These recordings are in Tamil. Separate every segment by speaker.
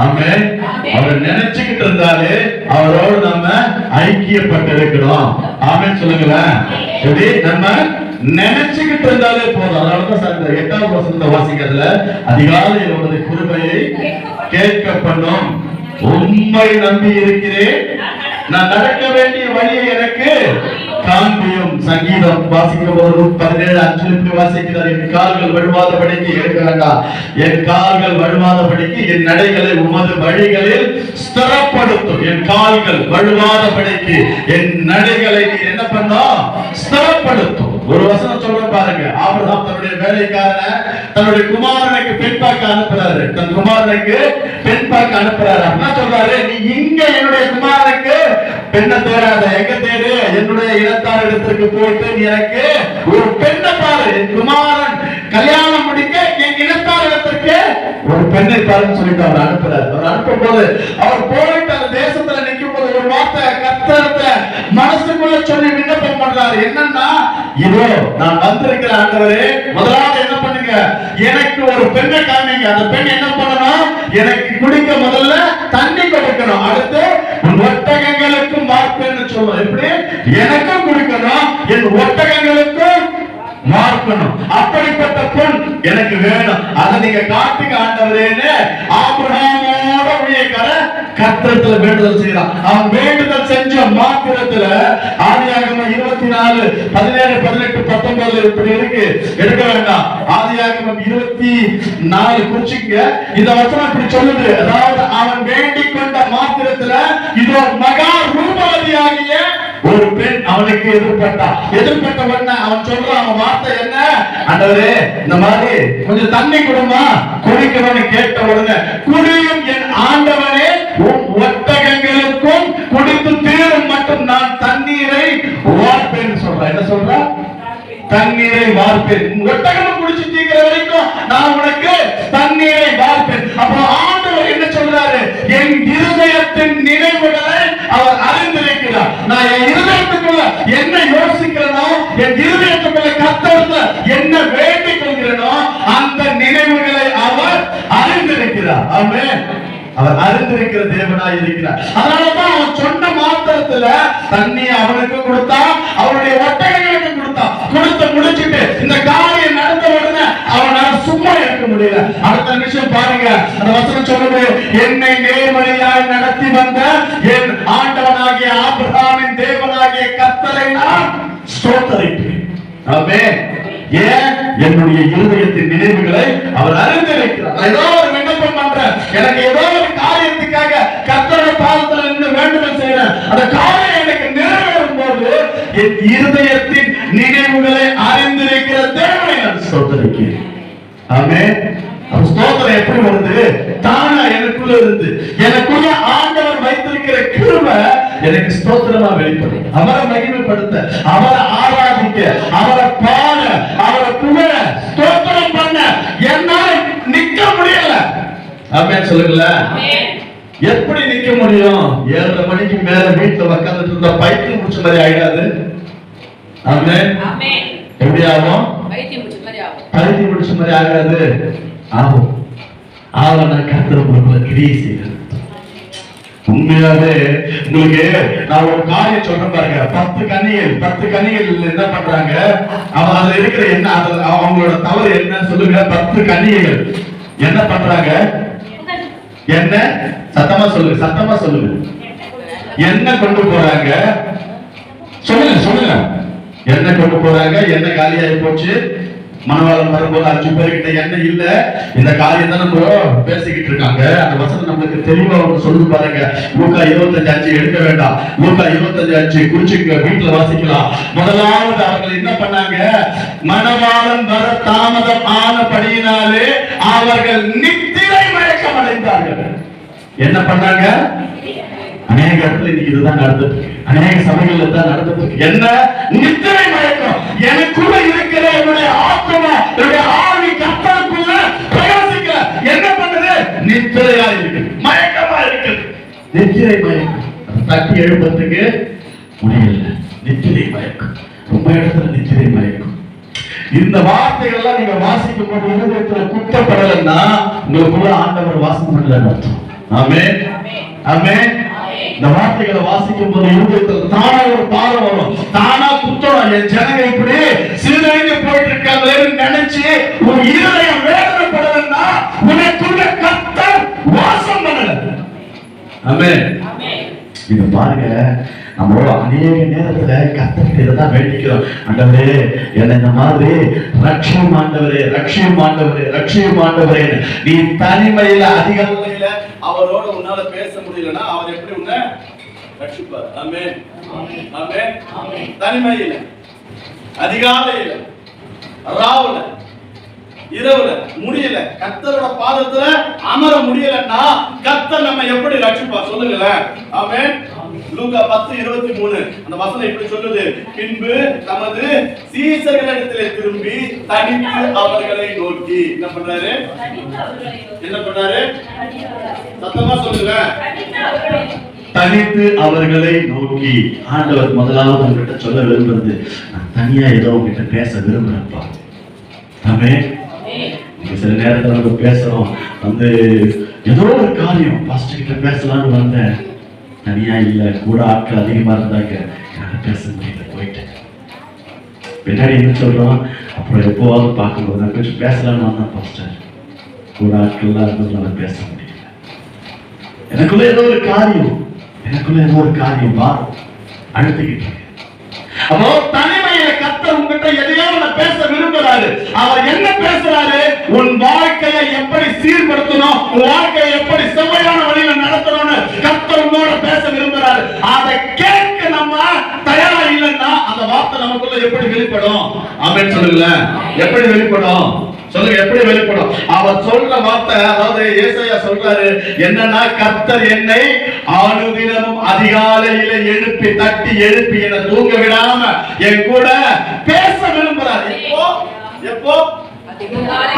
Speaker 1: ஆமென். அவர் நினைச்சுக்கிட்டு இருந்தாலே அவரோடு நம்ம ஐக்கியப்பட்டு இருக்கிறோம். ஆமென் சொல்லுங்களேன். எப்படி நம்ம நினைச்சுக்கிட்டு இருந்தாலே போதும். அதனாலதான் சார் இந்த 8வது வசனத்தை வாசிக்கிறதுல அதிகாலையில் உனது கிருபையை கேட்க பண்ணும், உம்மை நம்பி இருக்கிறேன், நான் நடக்க வேண்டிய வழியை எனக்கு காண்பியும். சங்கீதம் வாசிக்கிற போது 17:5 வாசிக்கிறார், என் கால்கள் வழுவாதபடிக்கு எடுக்க வேண்டாம், என் கால்கள் வழுவாதபடிக்கு என் நடைகளை உமது வழிகளில் ஸ்திரப்படுத்தும். என் கால்கள் வழுவாதபடிக்கு என் நடைகளை நீ என்ன பண்ணோம்? ஸ்திரப்படுத்தும். ஒரு வசனம் சொல்ற பாருங்க, ஆபிரகாம் தன்னுடைய வேலைக்காரனை தன்னுடைய குமாரனுக்கு பெண் பார்க்க அனுப்புறாரு. தன் குமாரனுக்கு பெண் பார்க்க அனுப்புறாரு. என்ன சொல்றாரு? நீ இங்க என்னுடைய குமாரனுக்கு பெண்ணை தேடாத, எங்க தேடு? என்னுடைய இனத்தார் இடத்திற்கு போயிட்டு நீ எனக்கு ஒரு பெண்ணை பாரு, என் குமாரன் கல்யாணம் முடிக்க என் இனத்தார் இடத்திற்கு ஒரு பெண்ணை பாருன்னு சொல்லிட்டு அவர் அனுப்புறாரு. அவர் அனுப்பும் போது அவர் போயிட்டு அந்த தேசத்துல நிற்கும் போது ஒரு வார்த்தை கர்த்தரத்துல மனசுக்குள்ள சொல்லி விண்ணப்பம் பண்றாரு. என்னன்னா, இதோ நான் வந்திருக்கிற ஆண்டவரே, முதலாவது என்ன பண்ணுங்க, எனக்கு ஒரு பெண்ணை காமிங்க. அந்த பெண் என்ன பண்ணணும்? எனக்கு குடிக்க முதல்ல தண்ணி கொடுக்கணும். அடுத்து உன் ஒட்டகங்களுக்கும் மார்பேன்னு சொல்லுவோம். எப்படி? எனக்கும் குடிக்கணும், என் ஒட்டகங்களுக்கும் மார்க்கணும். அப்படிப்பட்ட பொன் எனக்கு வேணும். அதை நீங்க காட்டுங்க ஆண்டவரேன்னு ஆபிரகாமோட ஊழியக்கார கர்த்தரத்துல வேண்டுதல் செய்யறான். அவன் வேண்டுதல் செஞ்ச மாத்திரத்துல ஆதியாகமம் 24:17-18-19 இப்படி இருக்கு, எடுக்க வேண்டாம். ஆதியாகமம் 24 குறிச்சிங்க. இந்த வசனம் இப்படி சொல்லுது, அதாவது அவன் வேண்டிக் கொண்ட மாத்திரத்துல இதோ மகா ரூபவதியாகிய ஒரு பெண் அவனுக்கு எதிர்பட்டா. எதிர்பட்ட உடனே அவன் சொல்றான், அவன் வார்த்தை என்ன? ஆண்டவரே, இந்த மாதிரி கொஞ்சம் தண்ணி கொடுமா, குடிக்கணும்னு கேட்ட உடனே, குடியும் என் ஆண்டவனே, உன் ஒட்டகங்களுக்கும் குடித்து தீரும் மட்டும் நான் தண்ணீரை வார்ப்பேன் சொல்றேன். என்ன சொல்ற? தண்ணீரை வார்ப்பேன். ஒட்டகம் குடிச்சு தீக்கிற வரைக்கும் நான் உனக்கு தண்ணீரை வார்ப்பேன். அப்போ ஆண்டவர் என்ன சொல்றாரு? என் இருதயத்தின் நினைவுகளை அவர் அறிந்திருக்கிறார். நான் என் இருதயத்துக்குள்ள என்ன யோசிக்கிறேனோ, என் இருதயத்துக்குள்ள கர்த்தர்ல என்ன வேண்டிக் கொள்கிறேனோ, அந்த நினைவுகளை அவர் அறிந்திருக்கிறார். ஆமென். அவர் அறிந்திருக்கிற தேவனாய் இருக்கிறார். அதனாலதான் அவன் சொன்ன மாத்திரத்துல தண்ணி அவனுக்கு கொடுத்தா, அவருடைய ஒட்டகங்களுக்கு கொடுத்தா. கொடுத்து முடிச்சுட்டு இந்த காரியம் நடந்த உடனே அவனால சும்மா இருக்க முடியல. அடுத்த நிமிஷம் பாருங்க, அந்த வசனம் சொல்லுது, என்னை நேர்வழியாய் நடத்தி வந்த என் ஆண்டவனாகிய ஆபிரகாமின் தேவனாகிய கர்த்தரை நான் ஸ்தோத்திரிக்கிறேன். ஆமென். ஏன்? என்னுடைய இருதயத்தின் நினைவுகளை அவர் அறிந்திருக்கிறார். ஏதோ ஒரு விண்ணப்பம் பண்றேன், எனக்கு ஏதோ ஒரு காரியத்துக்காக கர்த்தருடைய பாதத்துல நின்று வேண்டுதல் செய்யறேன். அந்த காரியம் எனக்கு நிறைவேறும் போது என் இருதயத்தின் நினைவுகளை அறிந்திருக்கிற தேவனை நான் ஸ்தோத்திரிக்கிறேன். ஆமென். ஸ்தோத்திரம் எப்படி வருது? தானா எனக்குள்ள இருந்து, எனக்குள்ள ஆண்டவர் வைத்திருக்கிற கிருபை எனக்கு ஸ்தோத்திரமா வெளிப்படும். அவரை மகிமைப்படுத்த, அவரை ஆராதிக்க, அவரை பாட, அவரை புகழ, ஸ்தோத்திரம் பண்ண என்னால நிக்க முடியல. ஆமென் சொல்லுங்கள. எப்படி நிக்க முடியும்? 7:30 மணிக்கு மேல வீட்டுல உட்கார்ந்துட்டு இருந்த பைத்தியம் முடிச்ச மாதிரி ஆயிடாது. ஆமென். எப்படி ஆகும்? பைத்தியம் முடிச்ச மாதிரி ஆகாது. ஆகும். ஆவன கர்த்தர் கிரியை செய்கிறார். உண்மையாவே உங்களுக்கு நான் ஒரு காரியம் சொல்றேன் பாருங்க. 10 கன்னிகள் என்ன பண்றாங்க? அவன் அதுல இருக்கிற என்ன, அவங்களோட தவறு என்ன சொல்லுங்க? 10 கன்னிகைகள் என்ன பண்றாங்க? என்ன? சத்தமா சொல்லுங்க. என்ன கொண்டு போறாங்க? சொல்லுங்க. என்ன கொண்டு போறாங்க? என்ன காலியாகி போச்சு. மனவாளம் வரும்போது 5 பேர்கிட்ட எண்ணெய் இல்ல. இந்த காரியம் தான் நம்ம பேசிக்கிட்டு இருக்காங்க. அந்த வசனம் நமக்கு தெளிவா ஒன்று சொல்லு பாருங்க. லூக்கா 25:5 எடுக்க வேண்டாம். லூக்கா 25:5 குறிச்சுங்க, வீட்டுல வாசிக்கலாம். முதலாவது அவர்கள் என்ன பண்ணாங்க? மனவாளம் வர தாமதம் ஆனபடியினாலே அவர்கள் நித்திரை மயக்கம் அடைந்தார்கள். என்ன பண்ணாங்க? அநேக இடத்துல இன்னைக்கு இதுதான் நடந்துட்டு இருக்கு. அநேக சபைகள்ல தான் நடந்துட்டு இருக்கு. என்ன? நித்திரை மயக்கம். எனக்குள்ள இருக்கிற என்னுடைய ஆத்மா, என்னுடைய ஆவி கர்த்தருக்குள்ள பிரகாசிக்க என்ன பண்ணுது? நித்திரையா இருக்கு, மயக்கமா இருக்கு. நித்திரை மயக்கம். தட்டி எழுப்பத்துக்கு முடியல. நித்திரை மயக்கம். ரொம்ப இடத்துல நித்திரை மயக்கம். இந்த வார்த்தைகள் எல்லாம் நீங்க வாசிக்கும் போது இருதயத்துல குத்தப்படலைன்னா உங்களுக்குள்ள ஆண்டவர் வாசம் பண்ணலன்னு அர்த்தம். ஆமென், ஆமென். இந்த வார்த்தைகளை வாசிக்கும் போது இருதயத்துல தானா ஒரு பாரம் வரும், தானா குத்தம். என் ஜனங்க இப்படி சீரழிந்து போயிட்டு இருக்காங்களேன்னு நினைச்சு உன் இருதயம் வேதனைப்படலைன்னா உனக்குள்ள கர்த்தர் வாசம் பண்ணல. ஆமென். நீங்க பாருங்க, நம்மளோட அநேக நேரத்துல கர்த்தர்கிட்ட இதான் வேண்டிக்கிறோம், ஆண்டவரே என்ன இந்த மாதிரி ரட்சியம் ஆண்டவரே, ரட்சியம் ஆண்டவரே, ரட்சியம் ஆண்டவரே. நீ தனிமையில அதிகாலையில அவரோட உன்னால பேச முடியலன்னா அவர் எப்படி உன்னை ரட்சிப்பார்? ஆமென், ஆமென். தனிமையில அதிகாலையில ராவுல இரவுல முடியல, கர்த்தரோட பாதத்துல அமர முடியலன்னா கர்த்தர் நம்ம எப்படி ரட்சிப்பார் சொல்லுங்களேன்? ஆமென். லூக்கா 10:23 அந்த வசனம் இப்படி சொல்லுது, பின்பு தமது சீசர்களிடத்திலே திரும்பி தனித்து அவர்களை நோக்கி என்ன பண்றாரு? என்ன பண்றாரு? சத்தமா சொல்லுங்க. தனித்து அவர்களை நோக்கி. ஆண்டவர் முதலாவது உங்ககிட்ட சொல்ல விரும்புறது, நான் தனியா ஏதோ உங்ககிட்ட பேச விரும்புறேன்ப்பா. ஆமென். சில நேரத்துல நம்ம பேசுறோம், ஏதோ ஒரு காரியம் பாஸ்டர் கிட்ட பேசலாம்னு வந்தேன், தனியா இல்ல, கூட ஆட்கள் அதிகமா இருந்தாங்க, என்னால பேச முடியல, போயிட்டேன். பின்னாடி என்ன சொல்றோம், அப்புறம் எப்போவாவது பார்க்கும்போது நான் கொஞ்சம் பேசலாம்னு வந்தேன் பாஸ்டர், கூட ஆட்கள்லாம் இருந்ததுனால பேச முடியல. எனக்குள்ள ஏதோ ஒரு காரியம் பாரம் அழுத்திக்கிட்டு. அப்போ தனிமையில கர்த்தர் உங்ககிட்ட எதையாவது பேச விரும்புறாரு. அவர் என்ன பேசுறாரு? உன் வாழ்க்கையை எப்படி சீர்படுத்தணும், உன் வாழ்க்கையை எப்படி செவ்வையான வழியில நடத்தணும்னு கர்த்தர் உங்களோட பேச விரும்புறாரு. அதை கேட்க நம்ம தயாரா இல்லைன்னா அந்த வார்த்தை நமக்குள்ள எப்படி வெளிப்படும்? ஆமென் சொல்லுங்களேன். எப்படி வெளிப்படும் சொல்லுங்க? எப்படி வெளிப்படும்? அவர் சொல்ற வார்த்தை, அதாவது ஏசாயா சொல்றாரு என்னன்னா, கர்த்தர் என்னை அனுதினமும் அதிகாலையில எழுப்பி தட்டி எழுப்பி என்னை தூங்க விடாம என் கூட பேச விரும்புறாரு. எப்போ?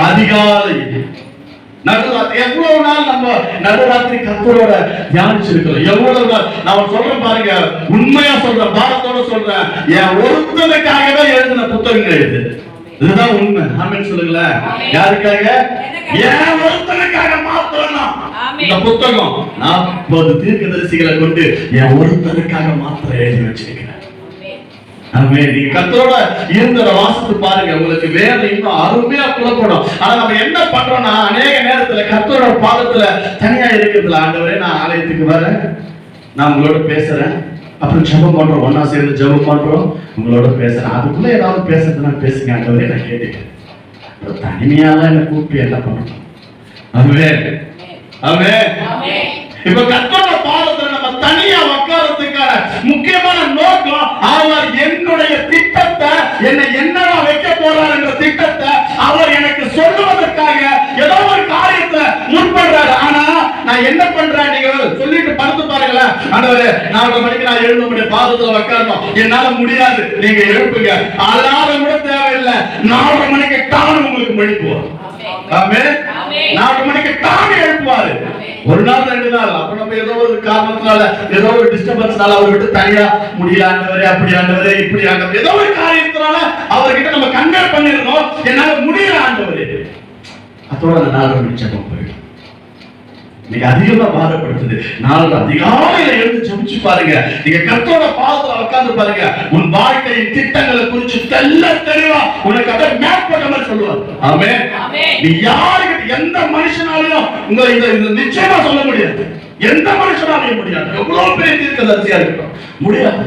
Speaker 1: அதிகாலை, நடுராத்திரி. எவ்வளவு நாள் நம்ம நடுராத்திரி கர்த்தரோட தியானிச்சிருக்கிறோம்? எவ்வளவு நாள்? நான் சொல்றேன் பாருங்க, உண்மையா சொல்றேன், பாரத்தோட சொல்றேன், என் ஒருத்தனுக்காகவே எழுதின புத்தகங்கள் இது. இதுதான் உண்மை. ஆமென் சொல்லுங்களேன். யாருக்காக? ஏன் ஒருத்தனுக்காக மாத்திரம் இந்த புத்தகம் 40 தீர்க்கதரிசிகளை கொண்டு என் ஒருத்தனுக்காக மாத்திரம் எழுதி வச்சிருக்கிறேன். ஆமென். நீங்க கர்த்தரோட இருந்தத வாசித்து பாருங்க, உங்களுக்கு வேற இன்னும் அருமையா புலப்படும். ஆனா நம்ம என்ன பண்றோம்னா, அநேக நேரத்துல கர்த்தரோட பாதத்துல தனியா இருக்கிறதுல, ஆண்டவரே நான் ஆலயத்துக்கு வரேன், நான் உங்களோட பேசுறேன், அப்புறம் ஜெபம் பண்றோம், ஒன்னா சேர்ந்து ஜெபம் பண்றோம், உங்களோட பேசுறேன், அதுக்குள்ள ஏதாவது பேசுறதுன்னா பேசுங்க ஆண்டவரே, நான் கேட்டுக்கிறேன். தனிமையாலாம் என்ன கூப்பிட்டு என்ன பண்ணணும்? ஆமென், ஆமென். இப்ப கர்த்தரோட பாதத்துல நம்ம தனியா உட்கார்றதுக்கான முக்கியமான நோக்கம், அவர் என்னுடைய திட்டத்தை, என்னை என்னவா வைக்க போறார் என்ற திட்டத்தை அவர் எனக்கு சொல்லுவதற்காக ஏதோ ஒரு காரியத்தை முற்படுறாரு. ஆனா நான் என்ன பண்றேன்? நீங்க சொல்லிட்டு படுத்து பாருங்களேன், ஆண்டவரே 4 மணிக்கு நான் எழுந்து பாதத்துல உட்காரணும், என்னால முடியாது, நீங்க எழுப்புங்க. அலாரம் கூட தேவையில்லை, 4 மணிக்கு டான் உங்களுக்கு மணிக்குவோம். ஆமென். 4 மணிக்கு டான் எழுப்புவாரு. ஒரு நாள் 2 நாள் அப்ப நம்ம ஏதோ ஒரு காரணத்தினால, ஏதோ ஒரு டிஸ்டர்பன்ஸ்னால அவர் விட்டு தனியா முடியல, ஆண்டவரே அப்படி ஆண்டவரே இப்படி ஆண்டவரே, ஏதோ ஒரு காரியத்தினால அவர்கிட்ட நம்ம கன்வே பண்ணிருந்தோம், என்னால முடியல ஆண்டவரே, அதோட அந்த 4 மணி ஜெபம் போயிடும். நீங்க அதிகமா பாரப்படுத்துது. நாள் அதிகாலையில எழுந்து ஜெபிச்சு பாருங்க, நீங்க கர்த்தரோட பாதத்துல உட்கார்ந்து பாருங்க, உன் வாழ்க்கையின் திட்டங்களை குறித்து தெளிவா உனக்கு அதை மேப் பண்ண மாதிரி சொல்லுவார். ஆமென். நீ யாருக்கு, எந்த மனுஷனாலையும் உங்களை இந்த நிச்சயமா சொல்ல முடியாது, எந்த மனுஷனாலையும் முடியாது. எவ்வளவு பெரிய தீர்க்கதரிசியா இருக்கட்டும் முடியாது,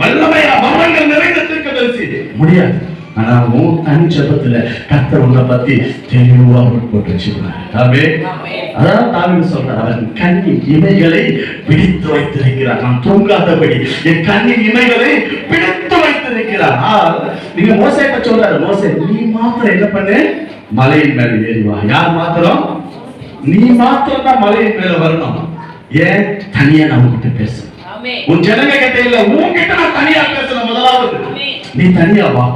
Speaker 1: வல்லமையா வரங்கள் நிறைந்த தீர்க்கதரிசி முடியாது. ஆனா உன் தனி ஜெபத்துல கர்த்தர் உன்னை பத்தி தெளிவா போட்டு வச்சிருக்காரு. ஆமென். அதான் தாவீது சொல்றார், அவன் கண்ணின் இமைகளை பிடித்து வைத்திருக்கிறார், நான் தூங்காதபடி என் கண்ணின் இமைகளை பிடித்து வைத்திருக்கிறார். நீங்க மோசேட்ட சொல்றாரு, மோசே நீ மாத்திரம் என்ன பண்ணு, மலையின் மேல ஏறி வா. யார் மாத்திரம்? நீ மாத்திரம் தான் மலையின் மேல வரணும். ஏன்? தனியா நான் உன்கிட்ட பேசணும். உன் ஜனங்க கிட்ட இல்ல, உன்கிட்ட நான் தனியா பேசணும். முதலாவது நீ தனியா வா.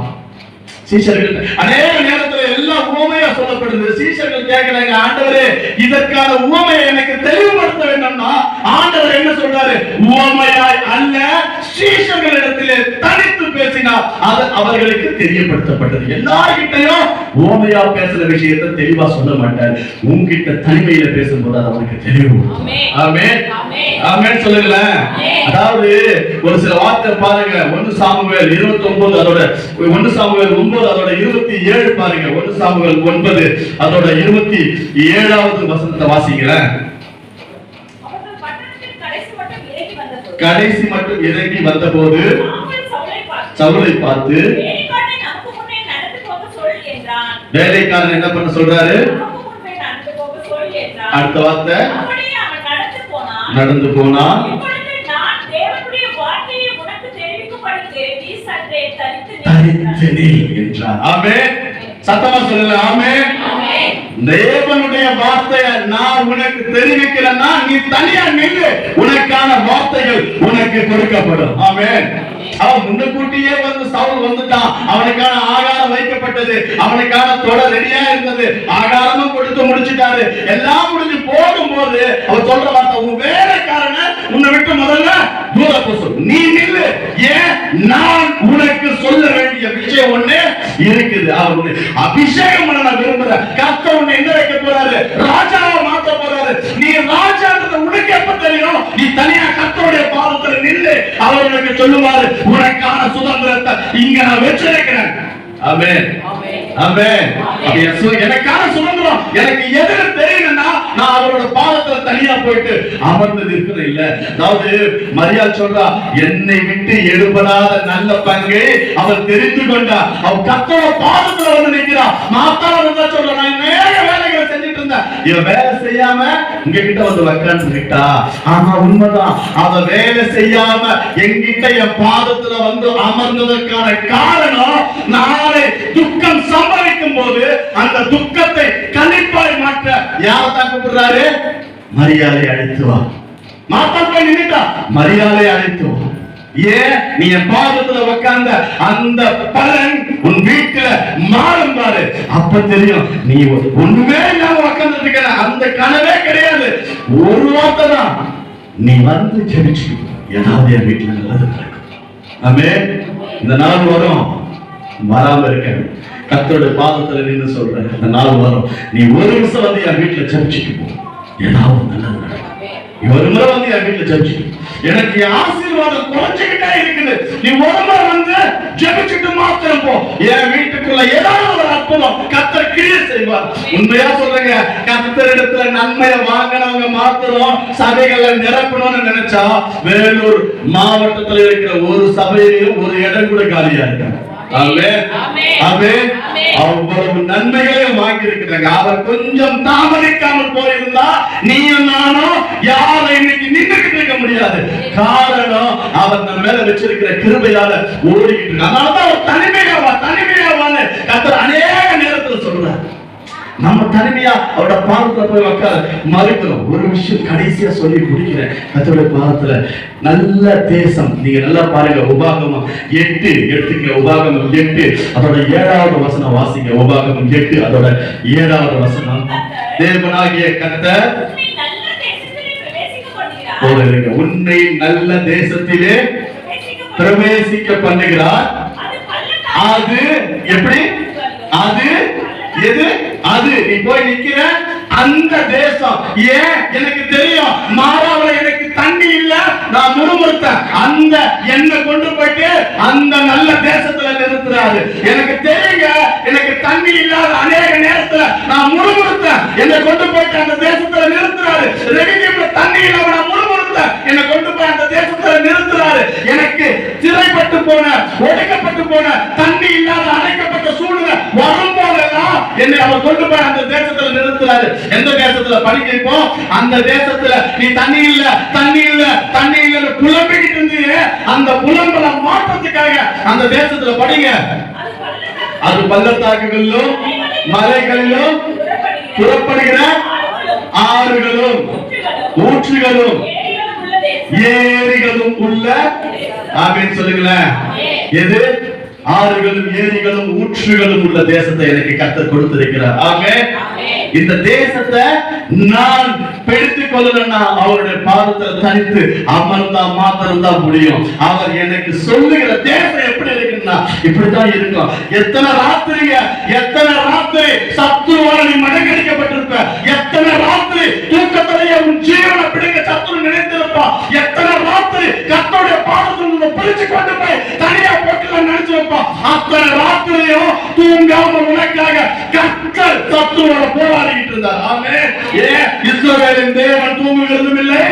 Speaker 1: சீஷர்கள் அநேக நேரத்துல எல்லாம் உவமையா சொல்லப்படுது. சீஷர்கள் கேட்கிறாங்க, ஆண்டவரே இதற்கான உவமையை எனக்கு தெளிவுபடுத்த வேண்டும்னா ஆண்டவர் என்ன சொல்றாரு? உவமையாய் அல்ல, சீஷர்களிடத்திலே தனித்து பேசி பேசினார், அது அவர்களுக்கு தெரியப்படுத்தப்பட்டது. எல்லார்கிட்டையும் ஓமையா பேசுற விஷயத்தை தெளிவா சொல்ல மாட்டார். உன்கிட்ட தனிமையில பேசும்போது அது அவனுக்கு தெரியும். ஆமென் ஆமென் சொல்லுங்களேன். அதாவது ஒரு சில வார்த்தை பாருங்க. 1 சாமுவேல் 29 அதோட 1 சாமுவேல் 9 அதோட 27 பாருங்க. 1 சாமுவேல் 9 அதோட 27வது வசனத்தை வாசிக்கிறேன். கடைசி மட்டும் இறங்கி வந்தபோது சவுலை பார்த்து வேலைக்காரன் என்ன பண்ண சொல்றாரு? அடுத்த வார்த்தை நடந்து போனான். என்றார். ஆமென். சத்தமா சொல்லுங்க. ஆமென். தேவனுடைய வார்த்தையை நான் உனக்கு தெரிவிக்கிறேன்னா நீ தனியா நில்லு. உனக்கான வார்த்தைகள் உனக்கு கொடுக்கப்படும். ஆமென். அவன் முன்னக்கூட்டியே வந்து சவுல் வந்துட்டான். அவனுக்கான ஆகாரம் வைக்கப்பட்டது. அவனுக்கான தொடர் ரெடியா இருந்தது. ஆகாரமும் கொடுத்து முடிச்சுட்டாரு. எல்லாம் முடிஞ்சு போகும்போது அவன் சொல்ற வார்த்தை, உன் வேலைக்காரனை உன்னை விட்டு முதல்ல தூர போசு. நீ நில்லு. ஏன்? நான் உனக்கு சொல்ல வேண்டிய விஷயம் ஒண்ணு இருக்குது. அவருடைய அபிஷேகம் பண்ண நான் விரும்புறேன். கர்த்தர் உன்னை எங்க வைக்க போறாரு? ராஜாவை மாத்த போறாரு. நீ ராஜான்றது உனக்கு எப்ப தெரியும்? நீ தனியா கர்த்தருடைய பாதத்துல நில்லு. அவர் உனக்கு சொல்லுவாரு, உனக்கான சுதந்திரத்தை இங்க நான் வச்சிருக்கிறேன். ஆமென் ஆமென். எனக்கான சுதந்திரம் எனக்கு எதுன்னு தெரியணும்னா நான் அவரோட பாதத்துல தனியா போயிட்டு அமர்ந்து நிற்கிறேன். இல்ல, அதாவது மரியாள் சொல்றா, என்னை விட்டு எடுபடாத நல்ல பங்கை அவள் தெரிந்து கொண்டா. அவள் கர்த்தரோட பாதத்துல வந்து நிற்கிறா. மாத்தாள வந்து சொல்றா, நான் நேர வேலைகளை செஞ்சுட்டு இருந்தேன். இவன் வேலை செய்யாம உங்க கிட்ட வந்து உட்கார்ந்துட்டா. ஆமா, உண்மைதான். அவ வேலை செய்யாம என்கிட்ட என் பாதத்துல வந்து அமர்ந்ததற்கான காரணம், நாளை துக்கம் சம்பவிக்கும் போது அந்த துக்கத்தை கணிப்பாய் மாற்ற யாரை தான் கூப்பிடுறாரு? மரியாதை அழைத்து வா. மாத்தாள் போய் நின்னுட்டா, மரியாதை அழைத்து வா. ஏன்? நீ என் பாதத்துல உட்கார்ந்த அந்த பலன் உன் வீட்டுல மாறும் பாரு. அப்ப தெரியும் நீ ஒண்ணுமே இல்லாம உட்கார்ந்து இருக்கிற. அந்த கனவே கிடையாது. ஒரு வார்த்தை தான், நீ வந்து ஜெபிச்சு ஏதாவது என் வீட்டுல நல்லது நடக்கும். ஆமென். இந்த நாள் வரும், வராம இருக்க. கர்த்தருடைய பாதத்துல நின்னு சொல்றேன், இந்த நாள் வரும். நீ ஒரு நிமிஷம் வந்து என் வீட்டுல ஜெபிச்சுட்டு போ, ஏதாவது நல்லது நடக்கும். ஒரு முறை வந்து என் வீட்டுல ஜெபிச்சுட்டு, எனக்கு ஆசீர்வாதம் குறைஞ்சுக்கிட்டே இருக்குது. நீ ஒரு முறை வந்து ஜெபிச்சுட்டு மாத்திரம் போ, என் வீட்டுக்குள்ள ஏதாவது ஒரு அற்புதம் கர்த்தர் கிரியை செய்வார். உண்மையா சொல்றேங்க, கர்த்தரிடத்துல நன்மையை வாங்கினவங்க மாத்திரம் சபைகளை நிரப்பணும்னு நினைச்சா வேலூர் மாவட்டத்தில் இருக்கிற ஒரு சபையிலும் ஒரு இடம் கூட காலியா இருக்கு. அவ்வளவு நன்மைகளையும் வாங்கி இருக்கிறாங்க. அவர் கொஞ்சம் தாமதிக்காமல் போயிருந்தா நீயும் நானும் யாரும் இன்னைக்கு நின்றுகிட்டு இருக்க முடியாது. காரணம், அவர் நம்ம மேல வச்சிருக்கிற கிருபையால ஓடிக்கிட்டு இருக்கு. அதனாலதான் அவர் தனிமையாவான்னு கர்த்தர் அநேக நேரத்தில் சொல்றார். நம்ம தனிமையா அவரோட பாதத்துல போய் உட்கார மறுக்கிறோம். ஒரு விஷயம் கடைசியா சொல்லி முடிக்கிறேன். கர்த்தருடைய பாதத்துல நல்ல தேசம். நீங்க நல்லா பாருங்க. உபாகமம் 8 எடுத்துக்க. உபாகமம் 8 அதோட 7வது வசனம் வாசிங்க. உபாகமம் 8 அதோட 7வது வசனம். தேவனாகிய கர்த்தர் உன்னை நல்ல தேசத்திலே பிரவேசிக்க பண்ணுகிறார். அது எப்படி? அது எது? அது நீ போய் நிக்கிற அந்த தேசம். ஏன்? எனக்கு தெரியும் மாறாவல எனக்கு தண்ணி இல்ல, நான் முறுமுறுத்தேன். அந்த என்ன கொண்டு போயிட்டு அந்த நல்ல தேசத்துல நிறுத்துறாரு. எனக்கு தெரியுங்க, எனக்கு தண்ணி இல்லாத அநேக நேரத்துல நான் முறுமுறுத்தேன். என்னை கொண்டு போயிட்டு அந்த தேசத்துல நிறுத்துறாரு. ரெடிமேட்ல தண்ணி இல்லாம நான் முறுமுறுத்தேன். என்னை கொண்டு போய் அந்த தேசத்துல நிறுத்துறாரு. எனக்கு சிறைப்பட்டு போன, ஒடுக்கப்பட்டு போன, தண்ணி இல்லாத அடைக்கப்பட்ட சூழ்நிலை வரும்போதெல்லாம் என்னை அவர் கொண்டு போய் அந்த தேசத்துல நிறுத்துறாரு. எந்த தேசத்துல படிக்கிறோம்? அந்த தேசத்துல நீ தண்ணி இல்ல புலம்பிக்கிட்டு இருந்தீங்க. அந்த புலம்பல மாற்றத்துக்காக அந்த தேசத்துல படிங்க. அது பள்ளத்தாக்குகளிலும் மலைகளிலும் புறப்படுகிற ஆறுகளும் ஊற்றுகளும் ஏரிகளும் உள்ள. ஆமென் சொல்லுங்களேன். எது? ஆறுகளும் ஏரிகளும் ஊற்றுகளும் உள்ள தேசத்தை எனக்கு கர்த்தர் கொடுத்திருக்கிறார். ஆமென். இந்த தேசத்தை நான் பெடுத்துக் கொள்ளணும்னா அவருடைய பாதத்தில் தனித்து அமர்ந்தா மாத்திரம் தான் முடியும். அவர் எனக்கு சொல்லுகிற தேசம் எப்படி இருக்குன்னா இப்படித்தான் இருக்கும். எத்தனை ராத்திரி சத்துருவால நீ மடங்கடிக்கப்பட்டிருப்ப, எத்தனை ராத்திரி தூக்கத்திலேயே உன் ஜீவனை பிடிக்க சத்துரு நினைத்திருப்பா, எத்தனை ராத்திரி கர்த்தருடைய பாதத்தில் பிடிச்சு கொண்டு போய் தனியா போட்டு நினைச்சிருப்பா, அத்தனை ராத்திரியும் தூங்காம உனக்காக கர்த்தர் சத்துருவால போராடிக்கிட்டு இருந்தார். ஆமென். ஏன் இஸ்ரவேலின் தேவன் தூங்குகிறதும் இல்லை,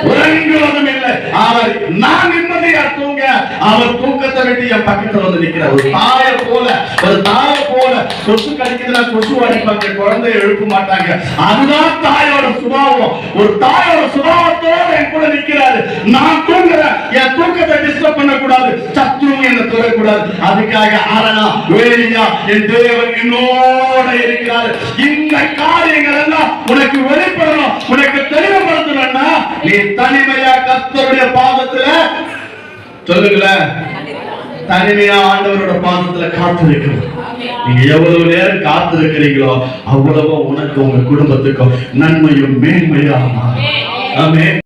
Speaker 1: உறங்குவதும் இல்லை. அவர் நான் நிம்மதியா தூங்க அவர் தூக்கத்தை விட்டு என் பக்கத்துல வந்து நிற்கிறார். ஒரு தாயை போல கொசு கடிக்கிறதுனா கொசு அடிப்பாங்க, குழந்தைய எழுப்ப மாட்டாங்க. அதுதான் தாயோட சுபாவம். ஒரு தாயோட சுபாவத்தோட என் கூட நிற்கிறாரு. நான் தூங்குறேன், என் தூக்கத்தை டிஸ்டர்ப் பண்ணக்கூடாது, சத்துரும் என்ன தொடக்கூடாது. அதுக்காக அரணா வேலியா என் தேவன் என்னோட இருக்கிறார். இந்த காரியங்கள் எல்லாம் உனக்கு வெளிப்படணும், உனக்கு தெளிவுபடுத்தணும்னா நீ தனிமையா கர்த்தருடைய பாதத்துல சொல்லுங்களேன், தனிமையா ஆண்டவரோட பாதத்துல காத்திருக்கணும். நீங்க எவ்வளவு நேரம் காத்திருக்கிறீங்களோ அவ்வளவு உனக்கு உங்க குடும்பத்துக்கும் நன்மையும் மேன்மையா. ஆமென்.